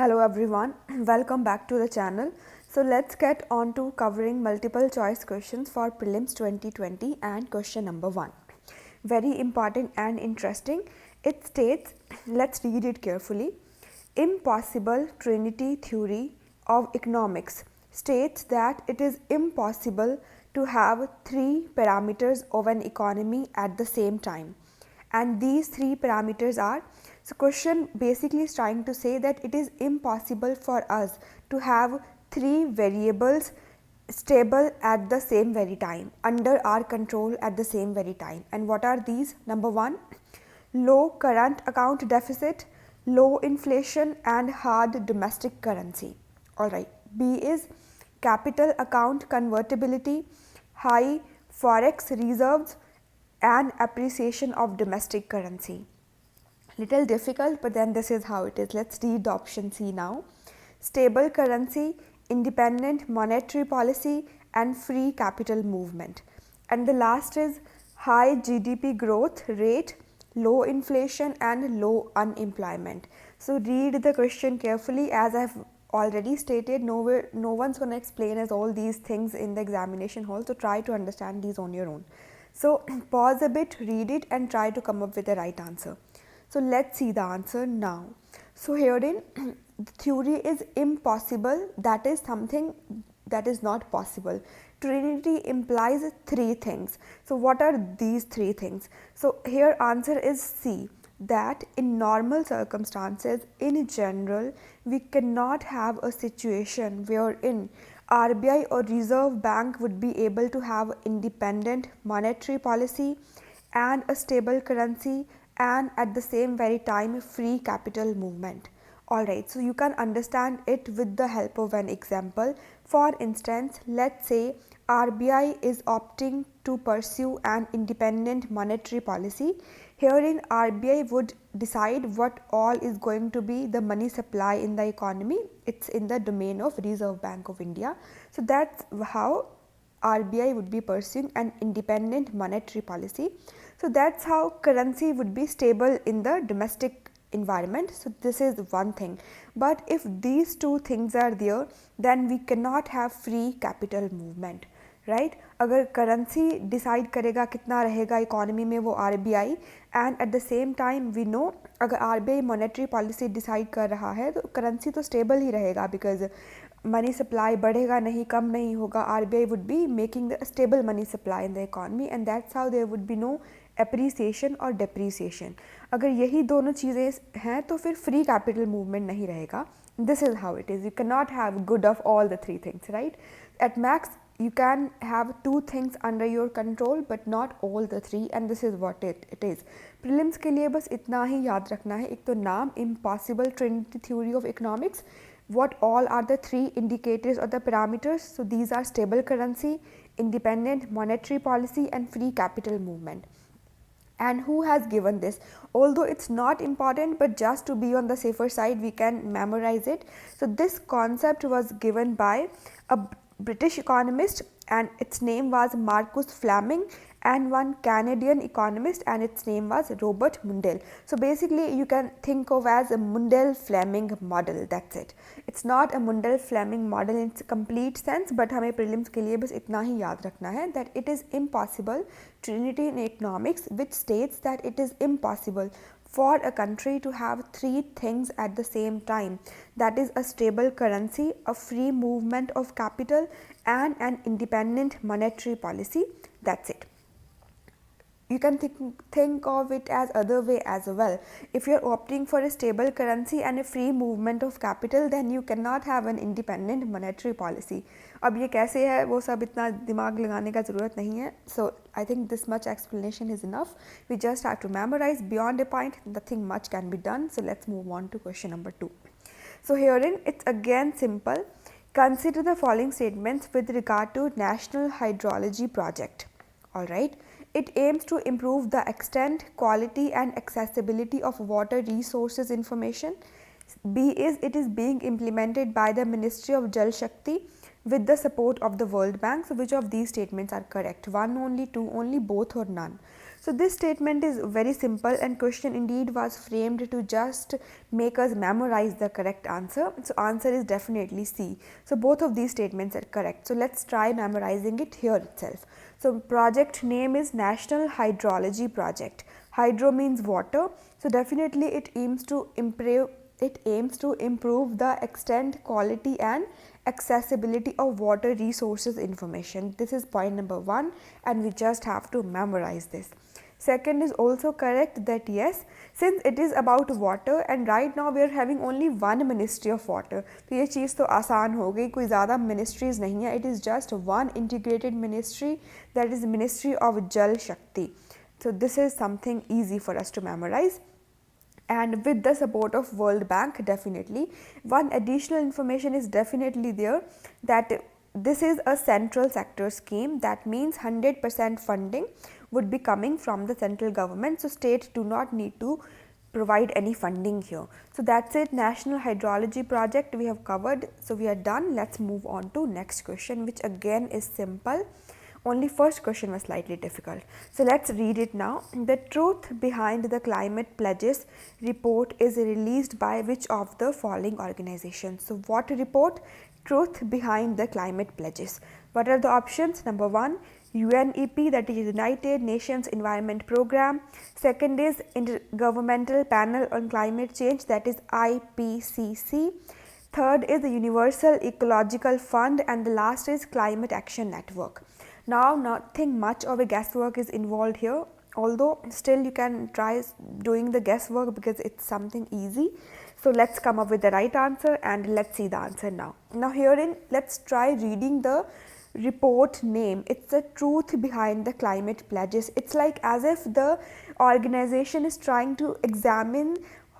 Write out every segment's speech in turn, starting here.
Hello everyone, welcome back to the channel. So let's get on to covering multiple choice questions for prelims 2020 and question number 1. Very important and interesting. It states, let's read it carefully. Impossible trinity theory of economics states that it is impossible to have three parameters of an economy at the same time, and these three parameters are, so question basically is trying to say that it is impossible for us to have three variables stable at the same very time, under our control at the same very time. And what are these? Number 1, low current account deficit, low inflation and hard domestic currency. Alright. B is capital account convertibility, high forex reserves and appreciation of domestic currency. Little difficult, but then this is how it is. Let's read the option C now. Stable currency, independent monetary policy and free capital movement. And the last is high GDP growth rate, low inflation and low unemployment. So read the question carefully. As I've already stated, no one's going to explain us all these things in the examination hall, so try to understand these on your own. So pause a bit, read it and try to come up with the right answer. So let's see the answer now. So herein the theory is impossible, that is something that is not possible. Trinity implies three things. So what are these three things? So here answer is C, that in normal circumstances in general we cannot have a situation wherein RBI or Reserve Bank would be able to have independent monetary policy and a stable currency and at the same very time free capital movement. Alright, so you can understand it with the help of an example. For instance, let's say RBI is opting to pursue an independent monetary policy. Herein RBI would decide what all is going to be the money supply in the economy. It's in the domain of Reserve Bank of India. So that's how RBI would be pursuing an independent monetary policy. So that's how currency would be stable in the domestic environment. So this is one thing. But if these two things are there, then we cannot have free capital movement, right? अगर currency decide करेगा कितना रहेगा economy में वो RBI, and at the same time we know अगर RBI monetary policy decide कर रहा है तो करेंसी तो स्टेबल ही रहेगा, बिकॉज मनी सप्लाई बढ़ेगा नहीं, कम नहीं होगा. RBI would be making the stable money supply in the economy, and that's how there would be no appreciation or depreciation. अगर यही दोनों चीज़ें हैं तो फिर free capital movement नहीं रहेगा. This is how it is. You cannot have good of all the three things, right? At max you can have two things under your control but not all the three, and this is what it is. Prelims के लिए बस इतना ही याद रखना है. एक तो नाम impossible trinity theory of economics. What all are the three indicators or the parameters? So these are stable currency, independent monetary policy and free capital movement. And who has given this? Although it's not important, but just to be on the safer side we can memorize it. So this concept was given by a British economist and its name was Marcus Fleming, and one Canadian economist and its name was Robert Mundell. So basically you can think of as a Mundell-Fleming model, that's it. It's not a Mundell-Fleming model in its complete sense, but हमें prelims के लिए बस इतना ही याद रखना है that it is impossible trinity in economics, which states that it is impossible for a country to have three things at the same time, that is a stable currency, a free movement of capital and an independent monetary policy. That's it. You can think of it as other way as well. If you are opting for a stable currency and a free movement of capital, then you cannot have an independent monetary policy. अब ये कैसे है वो सब इतना दिमाग लगाने का ज़रूरत नहीं है. So I think this much explanation is enough. We just have to memorize. Beyond a point, nothing much can be done. So let's move on to question number 2. So herein it's again simple. Consider the following statements with regard to National Hydrology Project. Alright. It aims to improve the extent, quality and accessibility of water resources information. B is it is being implemented by the Ministry of Jal Shakti with the support of the World Bank. So which of these statements are correct? One only, two only, both or none? So this statement is very simple, and question indeed was framed to just make us memorize the correct answer. So answer is definitely C. So both of these statements are correct. So let's try memorizing it here itself. So project name is National Hydrology Project. Hydro means water. So definitely it aims to improve the extent, quality and accessibility of water resources information. This is point number 1, and we just have to memorize this. Second is also correct, that yes, since it is about water and right now we are having only one ministry of water, तो ये चीज़ तो आसान हो गई, कोई ज़्यादा ministries नहीं है, it is just one integrated ministry, that is Ministry of Jal Shakti. So this is something easy for us to memorize. And with the support of World Bank, definitely one additional information is definitely there, that this is a central sector scheme. That means 100% funding would be coming from the central government, so states do not need to provide any funding here. So that's it, National Hydrology Project we have covered. So we are done. Let's move on to next question, which again is simple. Only first question was slightly difficult. So let's read it now. The truth behind the climate pledges report is released by which of the following organizations? So what report? Truth behind the climate pledges. What are the options? Number 1, UNEP, that is United Nations Environment Program. Second is Intergovernmental Panel on Climate Change, that is IPCC. Third is the Universal Ecological Fund, and the last is Climate Action Network. Now nothing much of a guesswork is involved here, although still you can try doing the guesswork because it's something easy. So let's come up with the right answer and let's see the answer now. Now herein let's try reading the report name. It's the truth behind the climate pledges. It's like as if the organization is trying to examine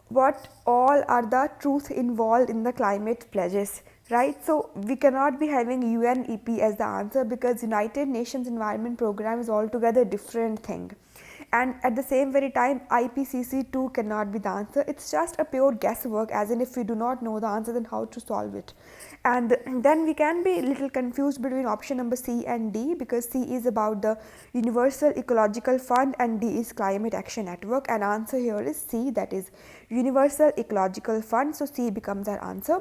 what all are the truth involved in the climate pledges, right? So we cannot be having UNEP as the answer because United Nations Environment Program is altogether different thing, and at the same very time IPCC too cannot be the answer. It's just a pure guesswork, as in if we do not know the answer then how to solve it. And then we can be a little confused between option number C and D, because C is about the Universal Ecological Fund and D is Climate Action Network, and answer here is C, that is Universal Ecological Fund. So C becomes our answer.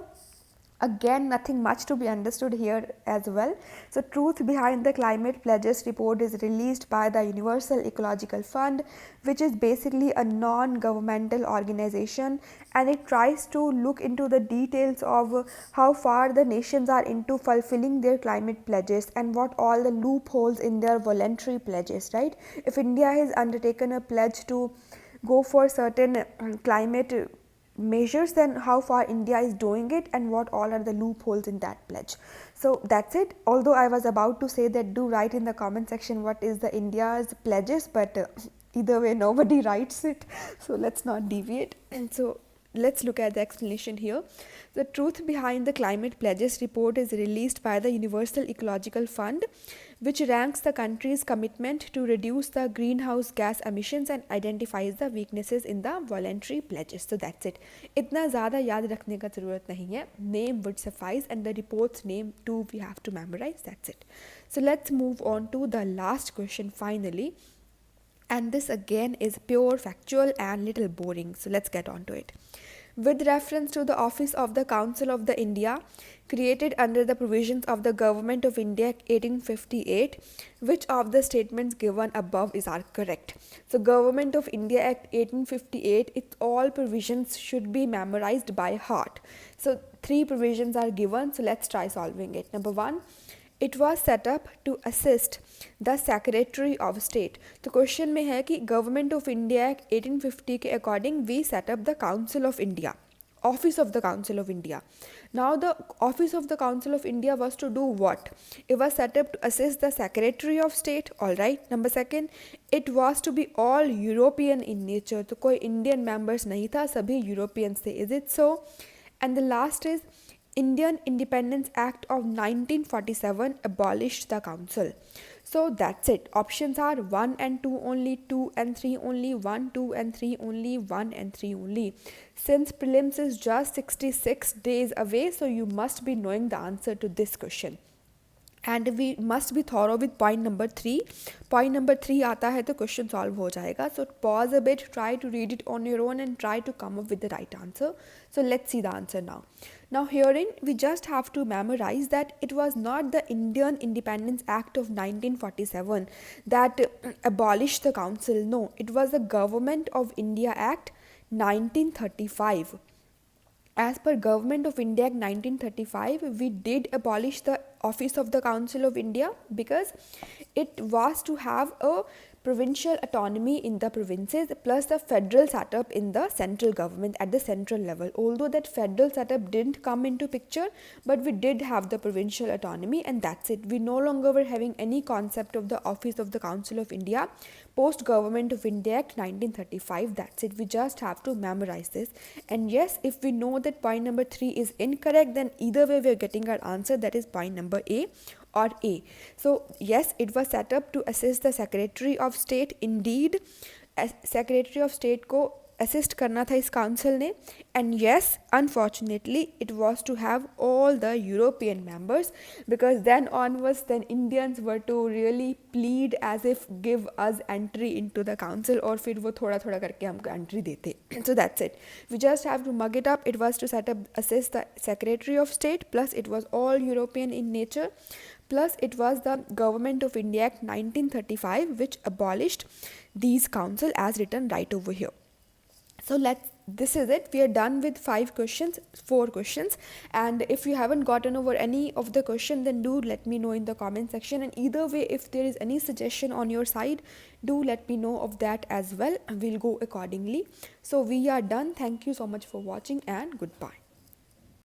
Again, nothing much to be understood here as well. So truth behind the climate pledges report is released by the Universal Ecological Fund, which is basically a non-governmental organization, and it tries to look into the details of how far the nations are into fulfilling their climate pledges and what all the loopholes in their voluntary pledges, right? If India has undertaken a pledge to go for certain climate measures, then how far India is doing it and what all are the loopholes in that pledge. So that's it. Although I was about to say that do write in the comment section what is the India's pledges, but either way nobody writes it, so let's not deviate. And so let's look at the explanation here. The truth behind the climate pledges report is released by the Universal Ecological Fund, which ranks the country's commitment to reduce the greenhouse gas emissions and identifies the weaknesses in the voluntary pledges. So that's it. इतना ज़्यादा याद रखने का ज़रूरत नहीं है. Name would suffice, and the report's name too we have to memorize. That's it. So let's move on to the last question finally. And this again is pure factual and little boring. So let's get on to it. With reference to the Office of the Council of the India, created under the provisions of the Government of India Act 1858, which of the statements given above is are correct? So Government of India Act 1858, its all provisions should be memorized by heart. So 3 provisions are given, so let's try solving it. Number 1, it was set up to assist the Secretary of State. तो question में है कि government of India act 1850 के according we set up the council of India, Office of the Council of India. Now the Office of the Council of India was to do what? It was set up to assist the Secretary of State. All right. Number 2, it was to be all European in nature. तो कोई Indian members नहीं था, सभी Europeans थे. Is it so? And the last is Indian Independence Act of 1947 abolished the council. So that's it. Options are 1 and 2 only, 2 and 3 only, 1, 2 and 3 only, 1 and 3 only. Since prelims is just 66 days away, so you must be knowing the answer to this question. And we must be thorough with point number 3. Point number 3 आता है तो question solve हो जाएगा. So pause a bit, try to read it on your own and try to come up with the right answer. So let's see the answer now. Now herein we just have to memorize that it was not the Indian Independence Act of 1947 that abolished the council. No, it was the Government of India Act 1935. As per Government of India Act 1935, we did abolish the office of the Council of India because it was to have a provincial autonomy in the provinces plus the federal setup in the central government at the central level. Although that federal setup didn't come into picture, but we did have the provincial autonomy, and that's it. We no longer were having any concept of the office of the Council of India post Government of India Act 1935. That's it. We just have to memorize this. And yes, if we know that point number 3 is incorrect, then either way we are getting our answer, that is point number A or A. So yes, it was set up to assist the Secretary of State. Indeed, Secretary of State को assist करना था इस council ने. And yes, unfortunately, it was to have all the European members, because then onwards, then Indians were to really plead as if give us entry into the council, और फिर वो थोड़ा थोड़ा करके हमको entry देते. So that's it. We just have to mug it up. It was to set up, assist the Secretary of State, plus it was all European in nature, plus it was the Government of India Act 1935 which abolished these council as written right over here. So this is it. We are done with 4 questions, and if you haven't gotten over any of the question, then do let me know in the comment section, and either way, if there is any suggestion on your side, do let me know of that as well, and we'll go accordingly. So we are done. Thank you so much for watching, and goodbye.